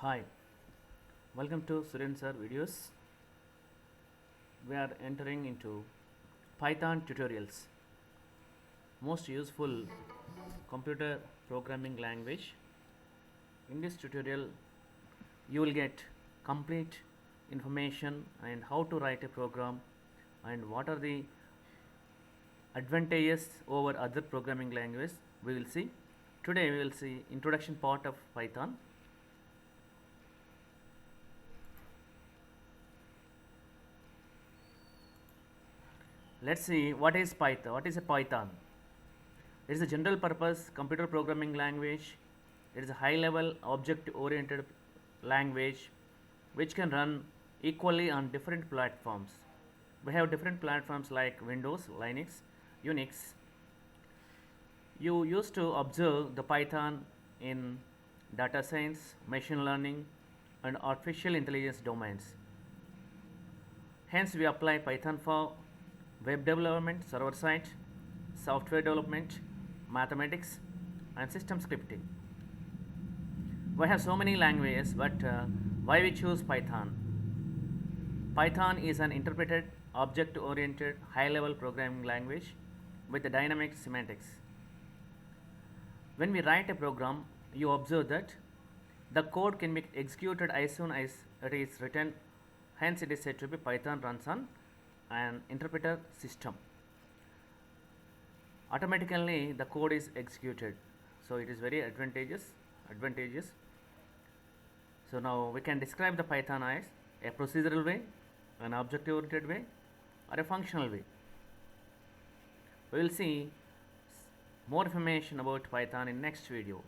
Hi, welcome to Suren Sir videos. We are entering into Python tutorials, most useful computer programming language. In this tutorial, you will get complete information and how to write a program and what are the advantages over other programming languages. We will see. Today we will see introduction part of Python. Let's see what is Python. What is a Python? It is a general purpose computer programming language. It is a high level object oriented language which can run equally on different platforms. We have different platforms like Windows, Linux, Unix. You used to observe the Python in data science, machine learning, and artificial intelligence domains. Hence, we apply Python for web development, server side, software development, mathematics, and system scripting. We have so many languages, but why we choose Python? Python is an interpreted, object-oriented, high-level programming language with a dynamic semantics. When we write a program, you observe that the code can be executed as soon as it is written. Hence, it is said to be Python runs on an interpreter system. Automatically, the code is executed, so it is very advantageous. So now we can describe the Python as a procedural way, an object-oriented way, or a functional way. We will see more information about Python in next video.